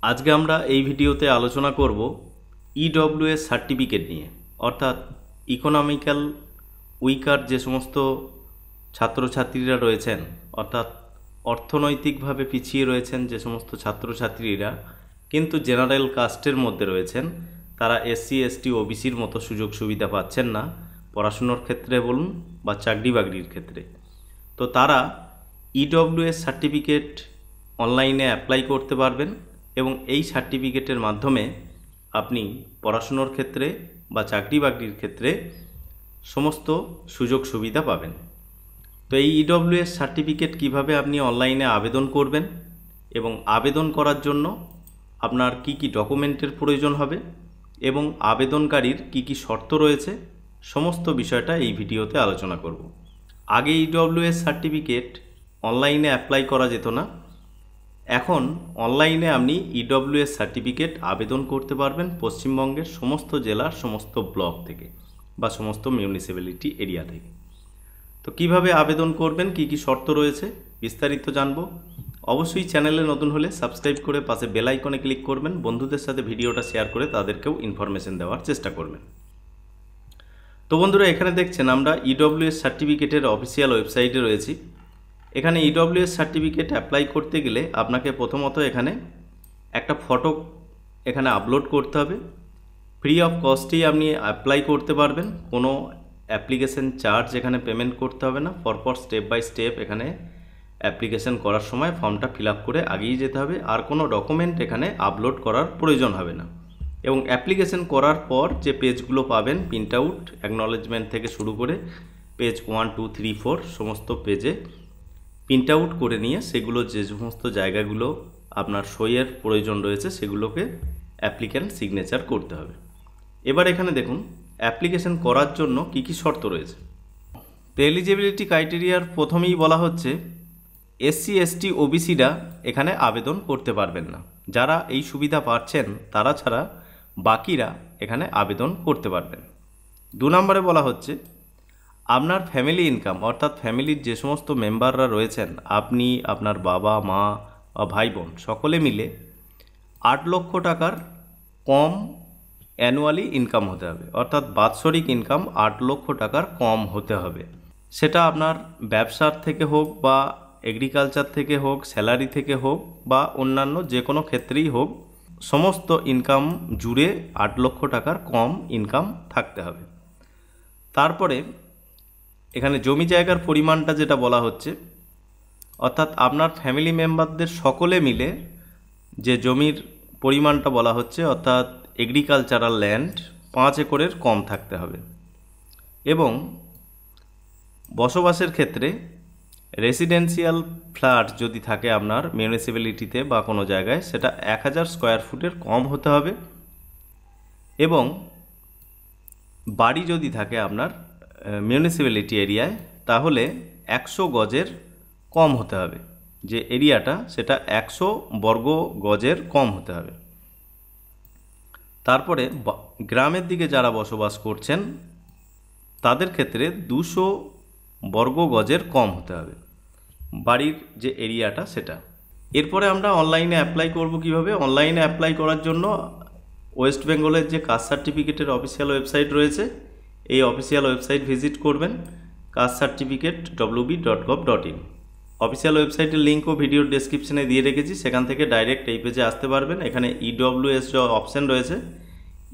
আজকে আমরা এই ভিডিওতে আলোচনা করব ইডব্লিউএস সার্টিফিকেট নিয়ে, অর্থাৎ ইকোনমিক্যাল উইকার যে সমস্ত ছাত্রছাত্রীরা রয়েছেন, অর্থাৎ অর্থনৈতিকভাবে পিছিয়ে রয়েছেন যে সমস্ত ছাত্রছাত্রীরা কিন্তু জেনারেল কাস্টের মধ্যে রয়েছেন, তারা এসসি এসটি ওবিসির মতো সুযোগ সুবিধা পাচ্ছেন না পড়াশুনোর ক্ষেত্রে বলুন বা চাকরি বাকরির ক্ষেত্রে। তো তারা ইডব্লিউএস সার্টিফিকেট অনলাইনে অ্যাপ্লাই করতে পারবেন এবং এই সার্টিফিকেটের মাধ্যমে আপনি পড়াশুনোর ক্ষেত্রে বা চাকরি বাকরির ক্ষেত্রে সমস্ত সুযোগ সুবিধা পাবেন। তো এই ইডব্লিউএস সার্টিফিকেট কিভাবে আপনি অনলাইনে আবেদন করবেন এবং আবেদন করার জন্য আপনার কি কি ডকুমেন্টের প্রয়োজন হবে এবং আবেদনকারীর কি কি শর্ত রয়েছে, সমস্ত বিষয়টা এই ভিডিওতে আলোচনা করব। আগে ইডব্লিউএস সার্টিফিকেট অনলাইনে অ্যাপ্লাই করা যেত না, এখন অনলাইনে আপনি ইডব্লিউএস সার্টিফিকেট আবেদন করতে পারবেন পশ্চিমবঙ্গের সমস্ত জেলার সমস্ত ব্লক থেকে বা সমস্ত মিউনিসিপ্যালিটি এরিয়া থেকে। তো কিভাবে আবেদন করবেন, কি কি শর্ত রয়েছে, বিস্তারিত জানব। অবশ্যই চ্যানেলে নতুন হলে সাবস্ক্রাইব করে পাশে বেল আইকনে ক্লিক করবেন, বন্ধুদের সাথে ভিডিওটা শেয়ার করে তাদেরকেও ইনফরমেশন দেওয়ার চেষ্টা করবেন। তো বন্ধুরা, এখানে দেখছেন আমরা ইডব্লিউএস সার্টিফিকেটের অফিসিয়াল ওয়েবসাইটে রয়েছি। এখানে ইডব্লিউএস সার্টিফিকেট অ্যাপ্লাই করতে গেলে আপনাকে প্রথমত এখানে একটা ফটো এখানে আপলোড করতে হবে। ফ্রি অফ কস্টেই আপনি অ্যাপ্লাই করতে পারবেন, কোনো অ্যাপ্লিকেশন চার্জ এখানে পেমেন্ট করতে হবে না। পরপর স্টেপ বাই স্টেপ এখানে অ্যাপ্লিকেশন করার সময় ফর্মটা ফিল আপ করে আগিয়ে যেতে হবে, আর কোনো ডকুমেন্ট এখানে আপলোড করার প্রয়োজন হবে না। এবং অ্যাপ্লিকেশন করার পর যে পেজগুলো পাবেন প্রিন্ট আউট অ্যাকনলেজমেন্ট থেকে শুরু করে পেজ 1, 2, 3, 4 সমস্ত পেজে প্রিন্ট আউট করে নিয়ে সেগুলো যে সমস্ত জায়গাগুলো আপনার সইয়ের প্রয়োজন রয়েছে সেগুলোকে অ্যাপ্লিক্যান্ট সিগনেচার করতে হবে। এবার এখানে দেখুন অ্যাপ্লিকেশন করার জন্য কি কি শর্ত রয়েছে। তো এলিজিবিলিটি ক্রাইটেরিয়ার প্রথমেই বলা হচ্ছে এসসি এসটি ওবিসিরা এখানে আবেদন করতে পারবেন না। যারা এই সুবিধা পাচ্ছেন তারা ছাড়া বাকিরা এখানে আবেদন করতে পারবেন। 2 নম্বরে বলা হচ্ছে আপনার ফ্যামিলি ইনকাম, অর্থাৎ ফ্যামিলির যে সমস্ত মেম্বাররা রয়েছেন, আপনি, আপনার বাবা মা বা ভাই বোন সকলে মিলে 8 লক্ষ টাকার কম অ্যানুয়ালি ইনকাম হতে হবে, অর্থাৎ বাৎসরিক ইনকাম 8 লক্ষ টাকার কম হতে হবে। সেটা আপনার ব্যবসার থেকে হোক বা এগ্রিকালচার থেকে হোক, স্যালারি থেকে হোক বা অন্যান্য যে কোনো ক্ষেত্রেই হোক, সমস্ত ইনকাম জুড়ে 8 লক্ষ টাকার কম ইনকাম থাকতে হবে। তারপরে এখানে জমি জায়গার পরিমাণটা যেটা বলা হচ্ছে, অর্থাৎ আপনার ফ্যামিলি মেম্বারদের সকলে মিলে যে জমির পরিমাণটা বলা হচ্ছে, অর্থাৎ এগ্রিকালচারাল ল্যান্ড 5 একরের কম থাকতে হবে। এবং বসবাসের ক্ষেত্রে রেসিডেন্সিয়াল ফ্ল্যাট যদি থাকে আপনার মিউনিসিপ্যালিটিতে বা কোনো জায়গায়, সেটা 1000 স্কোয়ার ফুটের কম হতে হবে। এবং বাড়ি যদি থাকে আপনার মিউনিসিপ্যালিটি এরিয়ায়, তাহলে 100 গজের কম হতে হবে, যে এরিয়াটা সেটা 100 বর্গ গজের কম হতে হবে। তারপরে গ্রামের দিকে যারা বসবাস করছেন তাদের ক্ষেত্রে 200 বর্গ গজের কম হতে হবে বাড়ির যে এরিয়াটা সেটা। এরপরে আমরা অনলাইনে অ্যাপ্লাই করব কিভাবে। অনলাইনে অ্যাপ্লাই করার জন্য ওয়েস্ট বেঙ্গলের যে কাস্ট সার্টিফিকেটের অফিসিয়াল ওয়েবসাইট রয়েছে, এই অফিসিয়াল ওয়েবসাইট ভিজিট করবেন castcertificate.wb.gov.in। অফিসিয়াল ওয়েবসাইটের লিঙ্কও ভিডিওর ডেসক্রিপশনে দিয়ে রেখেছি, সেখান থেকে ডাইরেক্ট এই পেজে আসতে পারবেন। এখানে ইডব্লিউএস যে অপশান রয়েছে,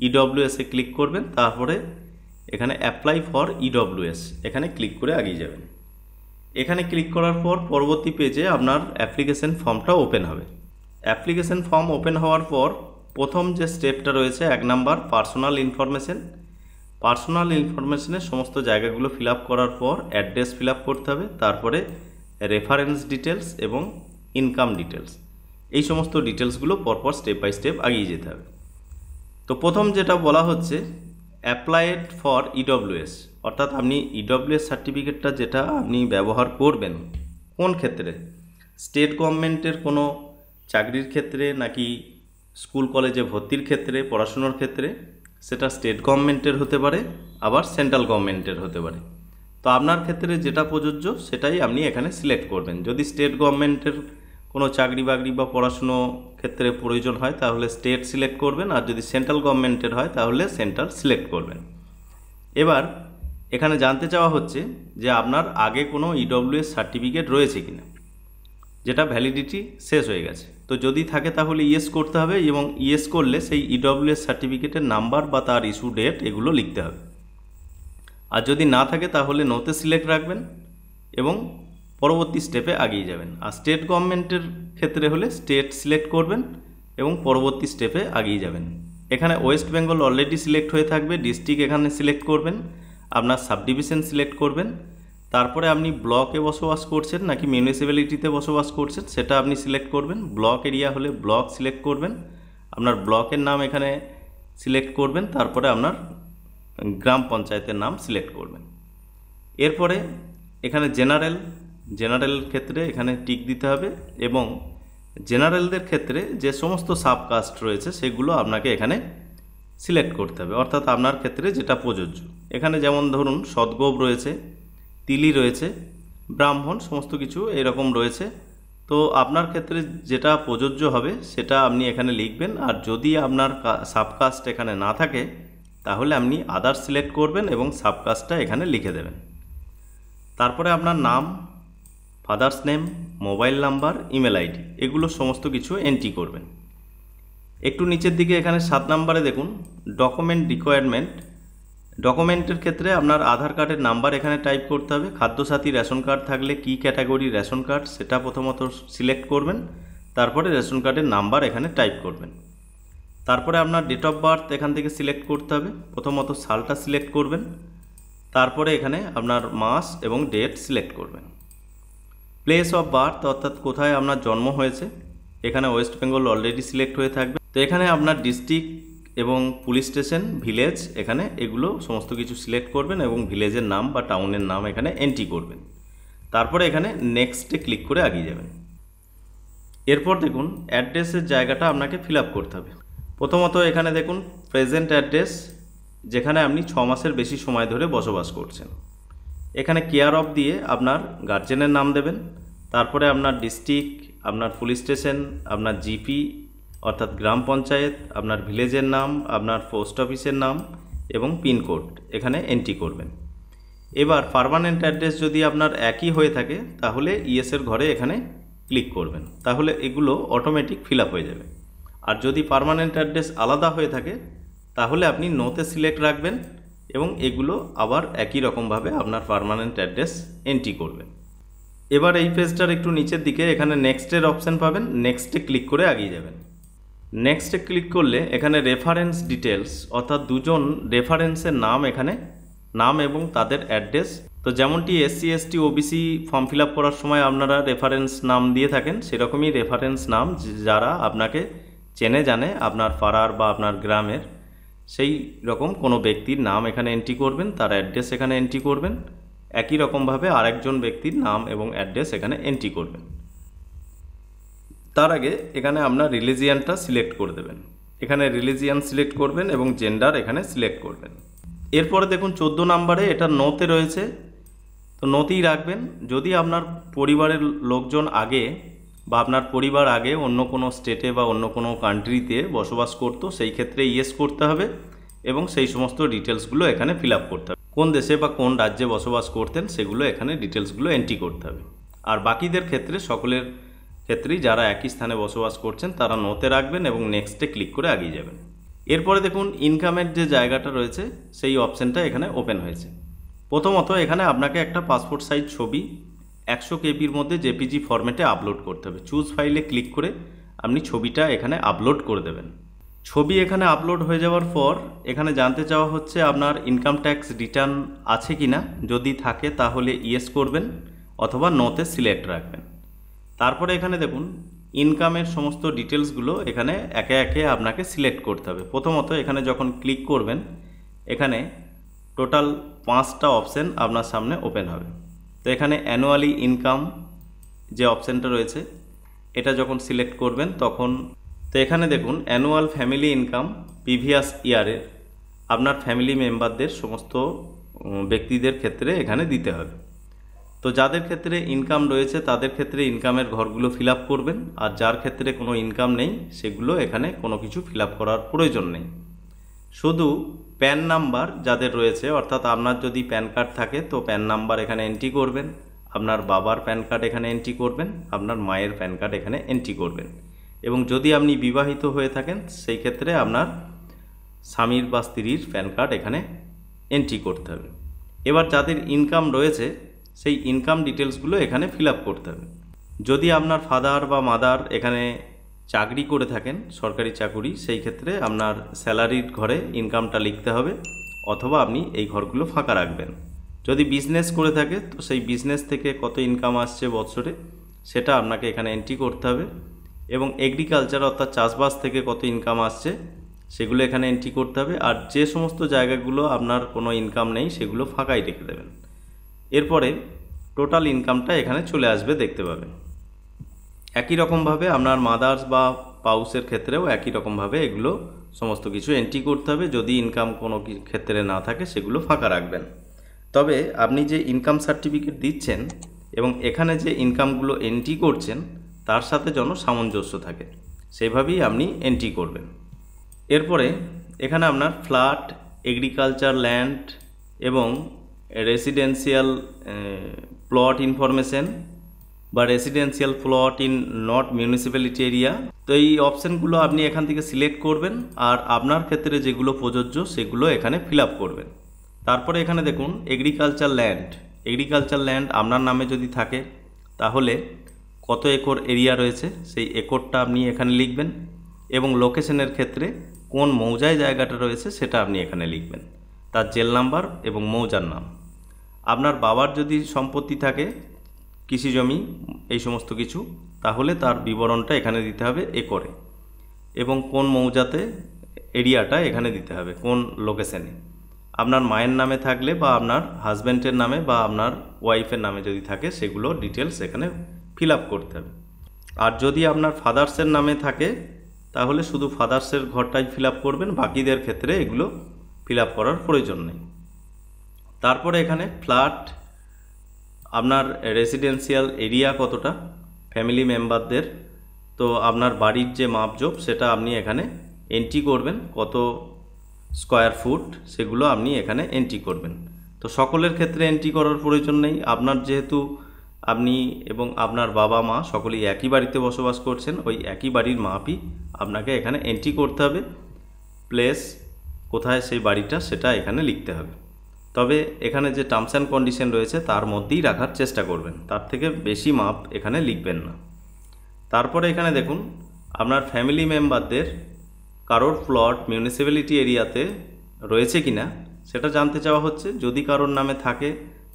ইডব্লিউএসে ক্লিক করবেন, তারপরে এখানে অ্যাপ্লাই ফর ইডব্লিউএস এখানে ক্লিক করে এগিয়ে যাবেন। এখানে ক্লিক করার পর পরবর্তী পেজে আপনার অ্যাপ্লিকেশন ফর্মটা ওপেন হবে। অ্যাপ্লিকেশন ফর্ম ওপেন হওয়ার পর প্রথম যে স্টেপটা রয়েছে 1 নাম্বার পার্সোনাল ইনফরমেশন। পার্সোনাল ইনফরমেশনের সমস্ত জায়গাগুলো ফিল আপ করার পর অ্যাড্রেস ফিল আপ করতে হবে, তারপরে রেফারেন্স ডিটেলস এবং ইনকাম ডিটেলস, এই সমস্ত ডিটেলসগুলো পরপর স্টেপ বাই স্টেপ এগিয়ে যেতে হবে। তো প্রথম যেটা বলা হচ্ছে অ্যাপ্লাইড ফর ইডব্লিউএস, অর্থাৎ আপনি ইডব্লিউএস সার্টিফিকেটটা যেটা আপনি ব্যবহার করবেন কোন ক্ষেত্রে, স্টেট গভর্নমেন্টের কোনো চাকরির ক্ষেত্রে নাকি স্কুল কলেজে ভর্তির ক্ষেত্রে, পড়াশুনোর ক্ষেত্রে, সেটা স্টেট গভর্নমেন্টের হতে পারে, আবার সেন্ট্রাল গভর্নমেন্টের হতে পারে। তো আপনার ক্ষেত্রে যেটা প্রযোজ্য সেটাই আপনি এখানে সিলেক্ট করবেন। যদি স্টেট গভর্নমেন্টের কোনো চাকরি বাকরি বা পড়াশুনো ক্ষেত্রে প্রয়োজন হয় তাহলে স্টেট সিলেক্ট করবেন, আর যদি সেন্ট্রাল গভর্নমেন্টের হয় তাহলে সেন্ট্রাল সিলেক্ট করবেন। এবার এখানে জানতে চাওয়া হচ্ছে যে আপনার আগে কোনো ইডব্লিউএস সার্টিফিকেট রয়েছে কিনা, যেটা ভ্যালিডিটি শেষ হয়ে গেছে। তো যদি থাকে তাহলে ইয়েস করতে হবে, এবং ইয়েস করলে সেই ইডব্লিউএস সার্টিফিকেটের নাম্বার বা তার ইস্যু ডেট এগুলো লিখতে হবে। আর যদি না থাকে তাহলে নোতে সিলেক্ট রাখবেন এবং পরবর্তী স্টেপে এগিয়ে যাবেন। আর স্টেট গভর্নমেন্টের ক্ষেত্রে হলে স্টেট সিলেক্ট করবেন এবং পরবর্তী স্টেপে এগিয়ে যাবেন। এখানে ওয়েস্ট বেঙ্গল অলরেডি সিলেক্ট হয়ে থাকবে, ডিস্ট্রিক্ট এখানে সিলেক্ট করবেন, আপনার সাব ডিভিশন সিলেক্ট করবেন, তারপরে আপনি ব্লকে বসবাস করছেন নাকি মিউনিসিপ্যালিটিতে বসবাস করছেন সেটা আপনি সিলেক্ট করবেন। ব্লক এরিয়া হলে ব্লক সিলেক্ট করবেন, আপনার ব্লকের নাম এখানে সিলেক্ট করবেন, তারপরে আপনার গ্রাম পঞ্চায়েতের নাম সিলেক্ট করবেন। এরপরে এখানে জেনারেল ক্ষেত্রে এখানে টিক দিতে হবে, এবং জেনারেলদের ক্ষেত্রে যে সমস্ত সাবকাস্ট রয়েছে সেগুলো আপনাকে এখানে সিলেক্ট করতে হবে, অর্থাৎ আপনার ক্ষেত্রে যেটা প্রযোজ্য। এখানে যেমন ধরুন সদগোপ রয়েছে, তিলি রয়েছে, ব্রাহ্মণ, সমস্ত কিছু এরকম রয়েছে। তো আপনার ক্ষেত্রে যেটা প্রযোজ্য হবে সেটা আপনি এখানে লিখবেন। আর যদি আপনার সাবকাস্ট এখানে না থাকে তাহলে আপনি আদার্স সিলেক্ট করবেন এবং সাবকাস্টটা এখানে লিখে দেবেন। তারপরে আপনার নাম, father's name, mobile number, email ID এগুলো সমস্ত কিছু এন্ট্রি করবেন। একটু নিচের দিকে এখানে 7 নম্বরে দেখুন ডকুমেন্ট রিকোয়ারমেন্ট। ডকুমেন্টের ক্ষেত্রে আপনার আধার কার্ডের নাম্বার এখানে টাইপ করতে হবে। খাদ্যসাথী রেশন কার্ড থাকলে কি ক্যাটাগরি রেশন কার্ড সেটা প্রথমত সিলেক্ট করবেন, তারপরে রেশন কার্ডের নাম্বার এখানে টাইপ করবেন। তারপরে আপনার ডেট অফ বার্থ এখান থেকে সিলেক্ট করতে হবে, প্রথমত সালটা সিলেক্ট করবেন, তারপরে এখানে আপনার মাস এবং ডেট সিলেক্ট করবেন। প্লেস অফ বার্থ অর্থাৎ কোথায় আপনার জন্ম হয়েছে, এখানে ওয়েস্ট বেঙ্গল অলরেডি সিলেক্ট হয়ে থাকবে। তো এখানে আপনার ডিস্ট্রিক্ট এবং পুলিশ স্টেশন, ভিলেজ এখানে এগুলো সমস্ত কিছু সিলেক্ট করবেন এবং ভিলেজের নাম বা টাউনের নাম এখানে এন্ট্রি করবেন। তারপরে এখানে নেক্সটে ক্লিক করে এগিয়ে যাবেন। এরপর দেখুন অ্যাড্রেসের জায়গাটা আপনাকে ফিল আপ করতে হবে। প্রথমত এখানে দেখুন প্রেজেন্ট অ্যাড্রেস, যেখানে আপনি 6 মাসের বেশি সময় ধরে বসবাস করছেন। এখানে কেয়ার অফ দিয়ে আপনার গার্জেনের নাম দেবেন, তারপরে আপনার ডিস্ট্রিক্ট, আপনার পুলিশ স্টেশন, আপনার জিপি অর্থাৎ গ্রাম পঞ্চায়েত, আপনার ভিলেজের নাম, আপনার পোস্ট অফিসের নাম এবং পিনকোড এখানে এন্ট্রি করবেন। এবার পার্মানেন্ট অ্যাড্রেস যদি আপনার একই হয়ে থাকে তাহলে ইয়েসের ঘরে এখানে ক্লিক করবেন, তাহলে এগুলো অটোমেটিক ফিল আপ হয়ে যাবে। আর যদি পার্মানেন্ট অ্যাড্রেস আলাদা হয়ে থাকে তাহলে আপনি নোতে সিলেক্ট রাখবেন এবং এগুলো আবার একই রকমভাবে আপনার পার্মানেন্ট অ্যাড্রেস এন্ট্রি করবেন। এবার এই পেজটার একটু নিচের দিকে এখানে নেক্সটের অপশান পাবেন, নেক্সটে ক্লিক করে এগিয়ে যাবেন। নেক্সটে ক্লিক করলে এখানে রেফারেন্স ডিটেলস অর্থাৎ দুজন রেফারেন্সের নাম, এখানে নাম এবং তাদের অ্যাড্রেস। তো যেমনটি SC ST OBC form fill up করার সময় আপনারা রেফারেন্স নাম দিয়ে থাকেন, সেরকমই রেফারেন্স নাম যারা আপনাকে চেনে জানে আপনার পাড়ার বা আপনার গ্রামের, সেই রকম কোনো ব্যক্তির নাম এখানে এন্ট্রি করবেন, তার অ্যাড্রেস এখানে এন্ট্রি করবেন। একই রকমভাবে আরেকজন ব্যক্তির নাম এবং অ্যাড্রেস এখানে এন্ট্রি করবেন। তার আগে এখানে আপনার রিলিজিয়ানটা সিলেক্ট করে দেবেন, এখানে রিলিজিয়ান সিলেক্ট করবেন এবং জেন্ডার এখানে সিলেক্ট করবেন। এরপরে দেখুন 14 নম্বরে এটা নোতে রয়েছে, তো নোতেই রাখবেন। যদি আপনার পরিবারের লোকজন আগে বা আপনার পরিবার আগে অন্য কোনো স্টেটে বা অন্য কোনো কান্ট্রিতে বসবাস করতো সেই ক্ষেত্রে ইয়েস করতে হবে এবং সেই সমস্ত ডিটেলসগুলো এখানে ফিল আপ করতে হবে। কোন দেশে বা কোন রাজ্যে বসবাস করতেন সেগুলো এখানে ডিটেলসগুলো এন্ট্রি করতে হবে। আর বাকিদের ক্ষেত্রে সকলের ক্ষেত্রেই যারা একই স্থানে বসবাস করছেন তারা নোতে রাখবেন এবং নেক্সটে ক্লিক করে এগিয়ে যাবেন। এরপরে দেখুন ইনকামের যে জায়গাটা রয়েছে সেই অপশানটা এখানে ওপেন হয়েছে। প্রথমত এখানে আপনাকে একটা পাসপোর্ট সাইজ ছবি 100 কেবির মধ্যে JPG ফরম্যাটে আপলোড করতে হবে। চুজ ফাইলে ক্লিক করে আপনি ছবিটা এখানে আপলোড করে দেবেন। ছবি এখানে আপলোড হয়ে যাওয়ার পর এখানে জানতে চাওয়া হচ্ছে আপনার ইনকাম ট্যাক্স রিটার্ন আছে কি না, যদি থাকে তাহলে ইয়েস করবেন অথবা নোতে সিলেক্ট রাখবেন। তারপরে এখানে দেখুন ইনকামের সমস্ত ডিটেলসগুলো এখানে একে একে আপনাকে সিলেক্ট করতে হবে। প্রথমত এখানে যখন ক্লিক করবেন এখানে টোটাল 5টা অপশান আপনার সামনে ওপেন হবে। তো এখানে অ্যানুয়ালি ইনকাম যে অপশানটা রয়েছে এটা যখন সিলেক্ট করবেন তখন, তো এখানে দেখুন অ্যানুয়াল ফ্যামিলি ইনকাম প্রিভিয়াস ইয়ারের আপনার ফ্যামিলি মেম্বারদের সমস্ত ব্যক্তিদের ক্ষেত্রে এখানে দিতে হবে। তো যাদের ক্ষেত্রে ইনকাম রয়েছে তাদের ক্ষেত্রে ইনকামের ঘরগুলো ফিল আপ করবেন, আর যার ক্ষেত্রে কোনো ইনকাম নেই সেগুলো এখানে কোনো কিছু ফিল আপ করার প্রয়োজন নেই। শুধু প্যান নাম্বার যাদের রয়েছে, অর্থাৎ আপনার যদি প্যান কার্ড থাকে তো প্যান নাম্বার এখানে এন্ট্রি করবেন, আপনার বাবার প্যান কার্ড এখানে এন্ট্রি করবেন, আপনার মায়ের প্যান কার্ড এখানে এন্ট্রি করবেন, এবং যদি আপনি বিবাহিত হয়ে থাকেন সেই ক্ষেত্রে আপনার স্বামীর বা স্ত্রীর প্যান কার্ড এখানে এন্ট্রি করতে হবে। এবার যাদের ইনকাম রয়েছে সেই ইনকাম ডিটেলসগুলো এখানে ফিল আপ করতে হবে। যদি আপনার ফাদার বা মাদার এখানে চাকরি করে থাকেন, সরকারি চাকুরি, সেই ক্ষেত্রে আপনার স্যালারির ঘরে ইনকামটা লিখতে হবে, অথবা আপনি এই ঘরগুলো ফাঁকা রাখবেন। যদি বিজনেস করে থাকে তো সেই বিজনেস থেকে কত ইনকাম আসছে বছরে সেটা আপনাকে এখানে এন্ট্রি করতে হবে, এবং এগ্রিকালচার অর্থাৎ চাষবাস থেকে কত ইনকাম আসছে সেগুলো এখানে এন্ট্রি করতে হবে। আর যে সমস্ত জায়গাগুলো আপনার কোনো ইনকাম নেই সেগুলো ফাঁকাই রেখে দেবেন। এরপরে টোটাল ইনকামটা এখানে চলে আসবে, দেখতে পাবেন। একই রকমভাবে আপনার মাদার্স বা পাউসের ক্ষেত্রেও একই রকমভাবে এগুলো সমস্ত কিছু এন্ট্রি করতে হবে। যদি ইনকাম কোনো ক্ষেত্রে না থাকে সেগুলো ফাঁকা রাখবেন। তবে আপনি যে ইনকাম সার্টিফিকেট দিচ্ছেন এবং এখানে যে ইনকামগুলো এন্ট্রি করছেন তার সাথে যেন সামঞ্জস্য থাকে, সেভাবেই আপনি এন্ট্রি করবেন। এরপরে এখানে আপনার ফ্ল্যাট, এগ্রিকালচার ল্যান্ড এবং রেসিডেন্সিয়াল প্লট ইনফরমেশন বা residential plot in not municipality area, তো এই অপশানগুলো আপনি এখান থেকে সিলেক্ট করবেন, আর আপনার ক্ষেত্রে যেগুলো প্রযোজ্য সেগুলো এখানে ফিল আপ করবেন। তারপরে এখানে দেখুন এগ্রিকালচার ল্যান্ড আপনার নামে যদি থাকে তাহলে কত একর এরিয়া রয়েছে সেই একরটা আপনি এখানে লিখবেন, এবং লোকেশনের ক্ষেত্রে কোন মৌজায় জায়গাটা রয়েছে সেটা আপনি এখানে লিখবেন, তার জেল নাম্বার এবং মৌজার নাম। আপনার বাবার যদি সম্পত্তি থাকে, কৃষি জমি, এই সমস্ত কিছু, তাহলে তার বিবরণটা এখানে দিতে হবে একরে, এবং কোন মৌজাতে এরিয়াটা এখানে দিতে হবে, কোন লোকেশনে। আপনার মায়ের নামে থাকলে বা আপনার হাজব্যান্ডের নামে বা আপনার ওয়াইফের নামে যদি থাকে সেগুলো ডিটেলস এখানে ফিল আপ করতে হবে। আর যদি আপনার ফাদার্সের নামে থাকে তাহলে শুধু ফাদার্সের ঘরটাই ফিল আপ করবেন, বাকিদের ক্ষেত্রে এগুলো ফিল আপ করার প্রয়োজন নেই। তারপরে এখানে ফ্ল্যাট, আপনার রেসিডেন্সিয়াল এরিয়া কতটা, ফ্যামিলি মেম্বারদের, তো আপনার বাড়ির যে মাপজোপ সেটা আপনি এখানে এন্ট্রি করবেন, কত স্কোয়ার ফুট সেগুলো আপনি এখানে এন্ট্রি করবেন। তো সকলের ক্ষেত্রে এন্ট্রি করার প্রয়োজন নেই, আপনার যেহেতু আপনি এবং আপনার বাবা মা সকলেই একই বাড়িতে বসবাস করছেন, ওই একই বাড়ির মাপই আপনাকে এখানে এন্ট্রি করতে হবে। প্লেস কোথায় সেই বাড়িটা সেটা এখানে লিখতে হবে। তবে এখানে যে টার্মস অ্যান্ড কন্ডিশন রয়েছে তার মধ্যেই রাখার চেষ্টা করবেন, তার থেকে বেশি মাপ এখানে লিখবেন না। তারপরে এখানে দেখুন আপনার ফ্যামিলি মেম্বারদের কারোর প্লট মিউনিসিপ্যালিটি এরিয়াতে রয়েছে কিনা সেটা জানতে চাওয়া হচ্ছে। যদি কারোর নামে থাকে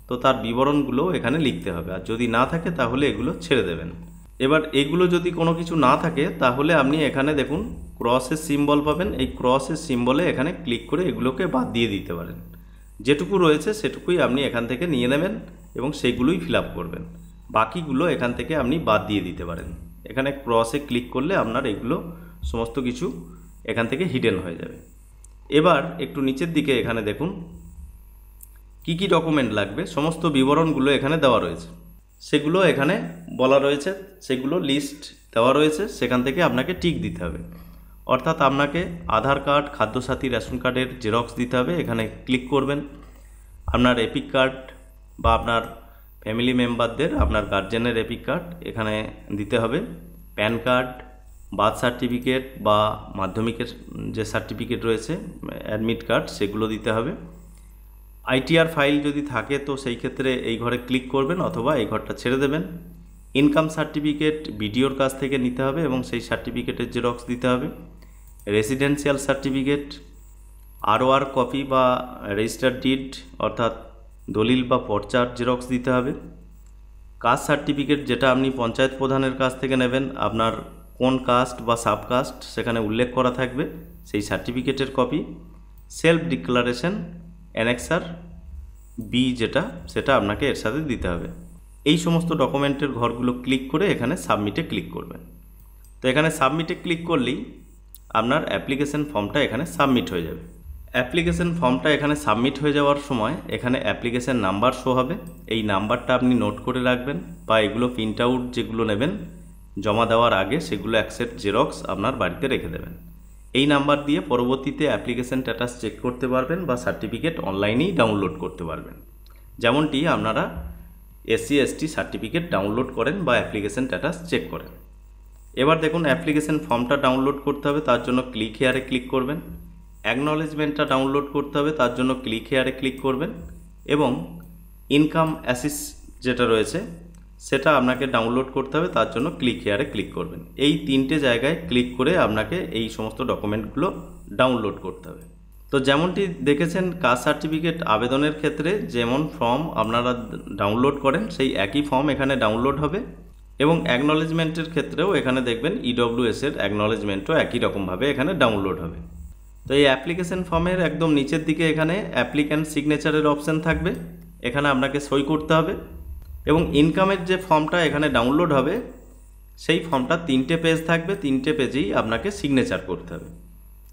তো তার বিবরণগুলো এখানে লিখতে হবে, আর যদি না থাকে তাহলে এগুলো ছেড়ে দেবেন। এবার এগুলো যদি কোনো কিছু না থাকে তাহলে আপনি এখানে দেখুন ক্রসের সিম্বল পাবেন, এই ক্রসের সিম্বলে এখানে ক্লিক করে এগুলোকে বাদ দিয়ে দিতে পারেন। যেটুকু রয়েছে সেটুকুই আপনি এখান থেকে নিয়ে নেবেন এবং সেগুলোই ফিল আপ করবেন, বাকিগুলো এখান থেকে আপনি বাদ দিয়ে দিতে পারেন। এখানে ক্রসে ক্লিক করলে আপনার এগুলো সমস্ত কিছু এখান থেকে হিডেন হয়ে যাবে। এবার একটু নিচের দিকে এখানে দেখুন কি কি ডকুমেন্ট লাগবে, সমস্ত বিবরণগুলো এখানে দেওয়া রয়েছে, সেগুলো এখানে বলা রয়েছে, সেগুলো লিস্ট দেওয়া রয়েছে, সেখান থেকে আপনাকে টিক দিতে হবে। অর্থাৎ আপনাকে আধার কার্ড, খাদ্যসাথী, রেশন কার্ডের জেরক্স দিতে হবে, এখানে ক্লিক করবেন। আপনার এপিক কার্ড বা আপনার ফ্যামিলি মেম্বারদের আপনার গার্জেনের এপিক কার্ড এখানে দিতে হবে। প্যান কার্ড, বার্থ সার্টিফিকেট বা মাধ্যমিকের যে সার্টিফিকেট রয়েছে, অ্যাডমিট কার্ড, সেগুলো দিতে হবে। আইটিআর ফাইল যদি থাকে তো সেই ক্ষেত্রে এই ঘরে ক্লিক করবেন অথবা এই ঘরটা ছেড়ে দেবেন। ইনকাম সার্টিফিকেট বিডিওর কাছ থেকে নিতে হবে এবং সেই সার্টিফিকেটের জেরক্স দিতে হবে। রেসিডেন্সিয়াল সার্টিফিকেট, আরওআর কপি বা রেজিস্টার্ড ডিড অর্থাৎ দলিল বা পর্চার জেরক্স দিতে হবে। কাস্ট সার্টিফিকেট, যেটা আপনি পঞ্চায়েত প্রধানের কাছ থেকে নেবেন, আপনার কোন কাস্ট বা সাবকাস্ট সেখানে উল্লেখ করা থাকবে, সেই সার্টিফিকেটের copy. Self declaration annexure B যেটা, সেটা আপনাকে এর সাথে দিতে হবে। এই সমস্ত ডকুমেন্টের ঘরগুলো ক্লিক করে এখানে সাবমিটে ক্লিক করবেন। তো এখানে সাবমিটে ক্লিক করলেই আপনার অ্যাপ্লিকেশন ফর্মটা এখানে সাবমিট হয়ে যাবে। অ্যাপ্লিকেশন ফর্মটা এখানে সাবমিট হয়ে যাওয়ার সময় এখানে অ্যাপ্লিকেশন নাম্বার শো হবে। এই নাম্বারটা আপনি নোট করে রাখবেন বা এগুলো প্রিন্ট আউট যেগুলো নেবেন জমা দেওয়ার আগে সেগুলো অ্যাকসেপ্ট জেরক্স আপনার বাড়িতে রেখে দেবেন। এই নাম্বার দিয়ে পরবর্তীতে অ্যাপ্লিকেশন স্ট্যাটাস চেক করতে পারবেন বা সার্টিফিকেট অনলাইনেই ডাউনলোড করতে পারবেন, যেমনটি আপনারা এসসি এসটি সার্টিফিকেট ডাউনলোড করেন বা অ্যাপ্লিকেশন স্ট্যাটাস চেক করেন। এবার দেখুন অ্যাপ্লিকেশন ফর্মটা ডাউনলোড করতে হবে, তার জন্য ক্লিক হেয়ারে ক্লিক করবেন। অ্যাকনলেজমেন্টটা ডাউনলোড করতে হবে, তার জন্য ক্লিক হেয়ারে ক্লিক করবেন এবং ইনকাম অ্যাসিস যেটা রয়েছে সেটা আপনাকে ডাউনলোড করতে হবে, তার জন্য ক্লিক হেয়ারে ক্লিক করবেন। এই তিনটে জায়গায় ক্লিক করে আপনাকে এই সমস্ত ডকুমেন্টগুলো ডাউনলোড করতে হবে। তো যেমনটি দেখেছেন কাস্ট সার্টিফিকেট আবেদনের ক্ষেত্রে যেমন ফর্ম আপনারা ডাউনলোড করেন সেই একই ফর্ম এখানে ডাউনলোড হবে এবং অ্যাকনলেজমেন্টের ক্ষেত্রেও এখানে দেখবেন ইডব্লিউএস এর অ্যাকনলেজমেন্টও একই রকমভাবে এখানে ডাউনলোড হবে। তো এই অ্যাপ্লিকেশন ফর্মের একদম নিচের দিকে এখানে অ্যাপ্লিক্যান্ট সিগনেচারের অপশান থাকবে, এখানে আপনাকে সই করতে হবে এবং ইনকামের যে ফর্মটা এখানে ডাউনলোড হবে সেই ফর্মটা 3টে পেজ থাকবে, 3টে পেজেই আপনাকে সিগনেচার করতে হবে।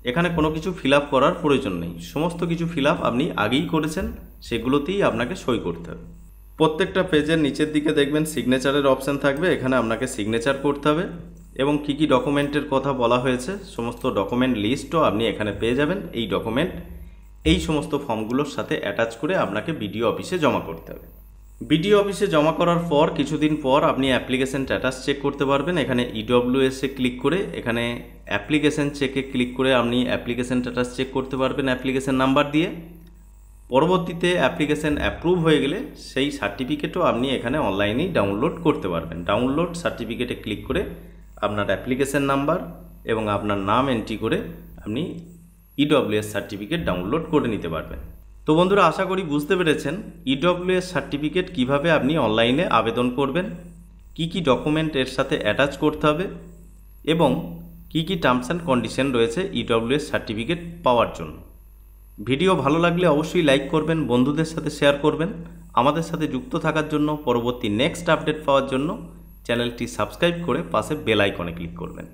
এখানে কোনো কিছু ফিল আপ করার প্রয়োজন নেই, সমস্ত কিছু ফিল আপ আপনি আগেই করেছেন সেগুলোতেই আপনাকে সই করতে হবে। প্রত্যেকটা পেজের নিচের দিকে দেখবেন সিগনেচারের অপশান থাকবে, এখানে আপনাকে সিগনেচার করতে হবে এবং কী কী ডকুমেন্টের কথা বলা হয়েছে সমস্ত ডকুমেন্ট লিস্টও আপনি এখানে পেয়ে যাবেন। এই ডকুমেন্ট এই সমস্ত ফর্মগুলোর সাথে অ্যাটাচ করে আপনাকে বিডিও অফিসে জমা করতে হবে। বিডিও অফিসে জমা করার পর কিছুদিন পর আপনি অ্যাপ্লিকেশন স্ট্যাটাস চেক করতে পারবেন। এখানে ইডব্লিউএসে ক্লিক করে এখানে অ্যাপ্লিকেশন চেকে ক্লিক করে আপনি অ্যাপ্লিকেশন স্ট্যাটাস চেক করতে পারবেন অ্যাপ্লিকেশন নাম্বার দিয়ে। পরবর্তীতে অ্যাপ্লিকেশন অ্যাপ্রুভ হয়ে গেলে সেই সার্টিফিকেটও আপনি এখানে অনলাইনেই ডাউনলোড করতে পারবেন। ডাউনলোড সার্টিফিকেটে ক্লিক করে আপনার অ্যাপ্লিকেশন নাম্বার এবং আপনার নাম এন্ট্রি করে আপনি ইডব্লিউএস সার্টিফিকেট ডাউনলোড করে নিতে পারবেন। তো বন্ধুরা আশা করি বুঝতে পেরেছেন ইডব্লিউএস সার্টিফিকেট কিভাবে আপনি অনলাইনে আবেদন করবেন, কি কি ডকুমেন্ট এর সাথে অ্যাটাচ করতে হবে এবং কি কি টার্মস অ্যান্ড কন্ডিশন রয়েছে ইডব্লিউএস সার্টিফিকেট পাওয়ার জন্য। ভিডিও ভালো লাগলে অবশ্যই লাইক করবেন, বন্ধুদের সাথে শেয়ার করবেন। আমাদের সাথে যুক্ত থাকার জন্য, পরবর্তী নেক্সট আপডেট পাওয়ার জন্য চ্যানেলটি সাবস্ক্রাইব করে পাশে বেল আইকনে ক্লিক করবেন।